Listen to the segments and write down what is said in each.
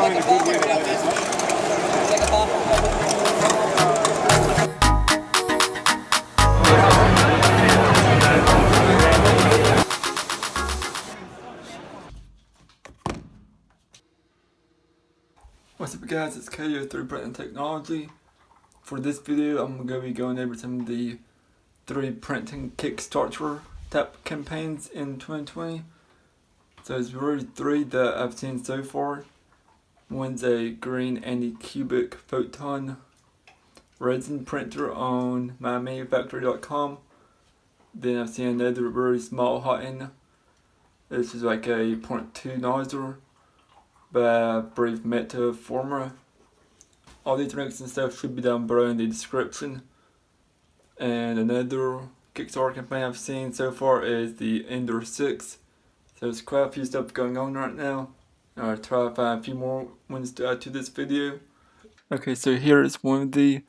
find a good way to do this. What's up guys, it's KO 3D Printing Technology. For this video I'm going to be going over some of the 3D printing Kickstarter type campaigns in 2020. So there's really 3 that I've seen so far. One's a green anti-cubic photon resin printer on mymanufactory.com. Then I've seen another really small hot end. This is like a 0.2 nozzle by Brave Meta Forma. All these links and stuff should be down below in the description. And another Kickstarter campaign I've seen so far is the Ender 6. So there's quite a few stuff going on right now. I'll try to find a few more ones to add to this video. Okay, so here is one of the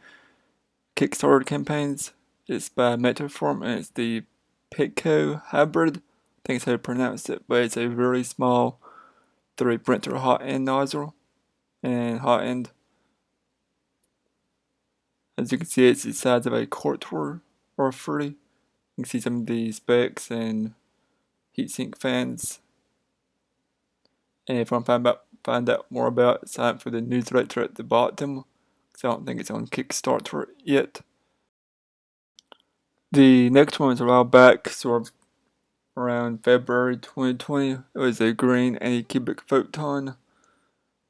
Kickstarter campaigns. It's by Metaform and it's the Pico Hybrid. I think that's how to pronounce it, but it's a really small 3D printer hot end nozzle and hot end. As you can see, it's the size of a quarter or 30. You can see some of the specs and heatsink fans. And if you want to find out more about it, sign up for the newsletter at the bottom, because I don't think it's on Kickstarter yet. The next one was a while back, sort of around February 2020. It was a green anti-cubic photon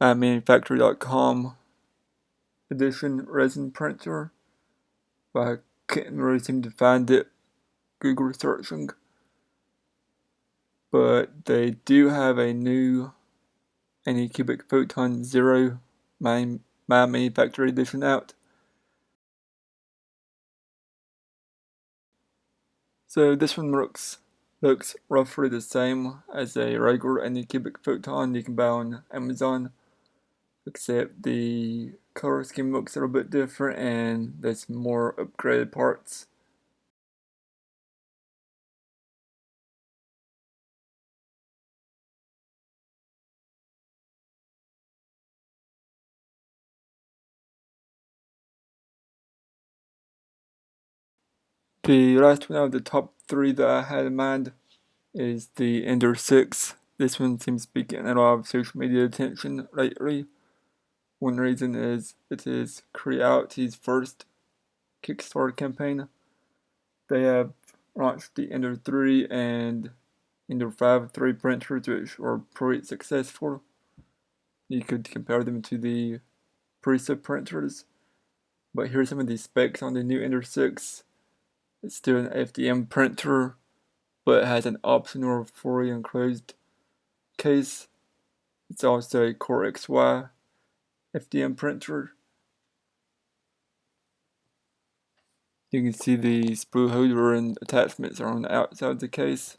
mymanufactory.com edition resin printer, but I couldn't really seem to find it Google searching. But they do have a new anti-cubic photon 0 my manufactory edition out. So this one looks roughly the same as a regular anti-cubic photon you can buy on Amazon, except the color scheme looks a little bit different and there's more upgraded parts. The last one out of the top 3 that I had in mind is the Ender 6. This one seems to be getting a lot of social media attention lately. One reason is it is Creality's first Kickstarter campaign. They have launched the Ender 3 and Ender 5 3D printers, which were pretty successful. You could compare them to the preset printers. But here's some of the specs on the new Ender 6. It's still an FDM printer, but it has an optional fully enclosed case. It's also a Core XY FDM printer. You can see the spool holder and attachments are on the outside of the case.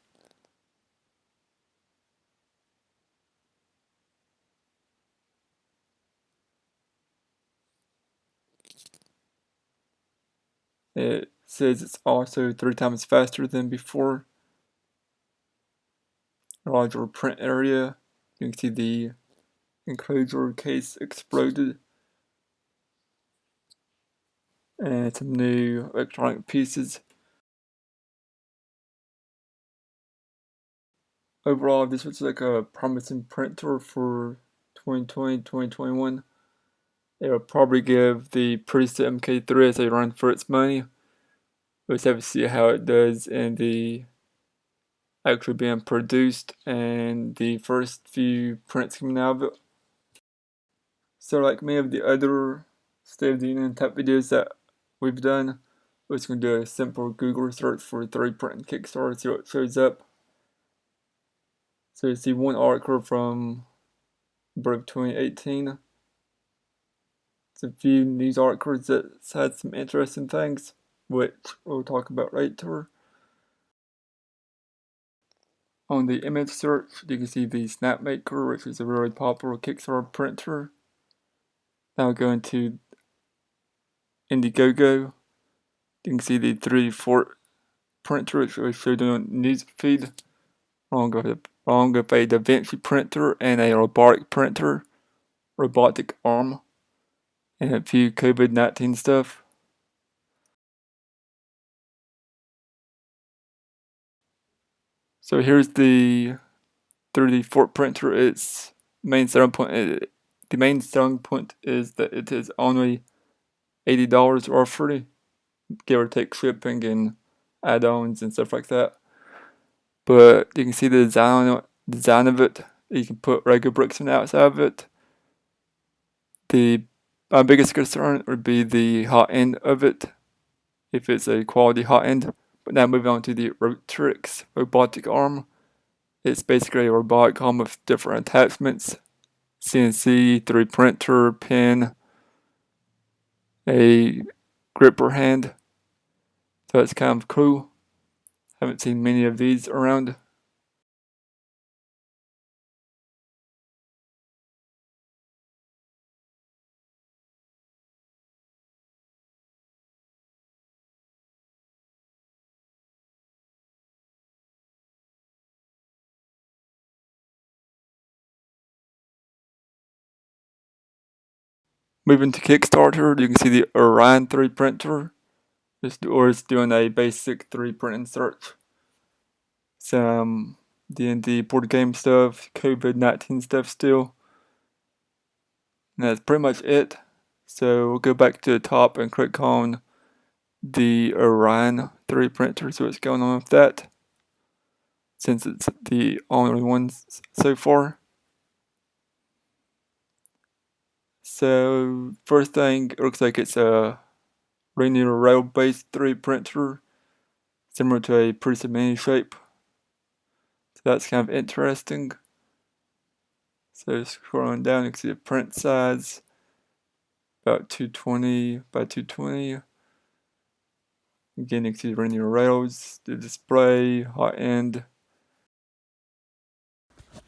It says it's also 3 times faster than before. A larger print area. You can see the enclosure case exploded. And some new electronic pieces. Overall, this was like a promising printer for 2020, 2021. It will probably give the preset MK3 as a run for its money. We'll just have to see how it does in the actually being produced and the first few prints coming out of it. So like many of the other State of the Union type videos that we've done, we're just going to do a simple Google search for 3D printing Kickstarter, see what shows up. So you see one article from Brave 2018. It's a few news articles that had some interesting things, which we'll talk about later. On the image search, you can see the Snapmaker, which is a really popular Kickstarter printer. Now go into Indiegogo. You can see the 3D Fort printer, which we showed on news feed, along with a DaVinci printer and a robotic printer. robotic arm and a few COVID-19 stuff. So here's the 3D Fort printer. Its main selling point. The main selling point is that it is only $80 or free, give or take shipping and add-ons and stuff like that. But you can see the design of it. You can put regular bricks on the outside of it. My biggest concern would be the hot end of it, if it's a quality hot end. But now moving on to the Rotrix robotic arm. It's basically a robotic arm with different attachments: CNC, 3D printer, pen, a gripper hand. So it's kind of cool. Haven't seen many of these around. Moving to Kickstarter, you can see the Orion 3 printer. It's doing a basic 3D printing search. Some D&D board game stuff, COVID-19 stuff still. And that's pretty much it. So we'll go back to the top and click on the Orion 3 printer, see what's going on with that, since it's the only one so far. So first thing, it looks like it's a linear rail based 3D printer, similar to a Prusa Mini shape. So that's kind of interesting. So scrolling down, you can see the print size, about 220 by 220. Again, you can see the linear rails, the display, hot end.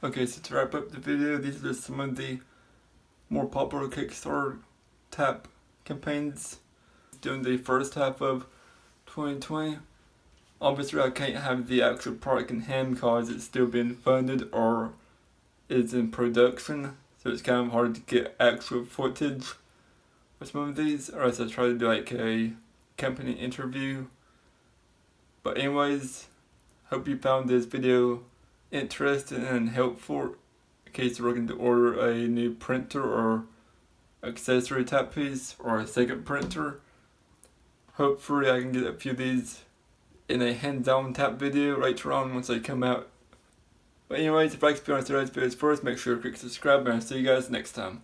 Okay, so to wrap up the video, these are some of the more popular Kickstarter tap campaigns during the first half of 2020. Obviously, I can't have the actual product in hand because it's still being funded or is in production, so it's kind of hard to get actual footage with some of these, or else I try to do like a company interview. But anyways, hope you found this video interesting and helpful in case you're looking to order a new printer or accessory tap piece or a second printer. Hopefully I can get a few of these in a hands-on tap video later on once they come out. But anyways, if you'd like to be on today's videos first, make sure to click subscribe and I'll see you guys next time.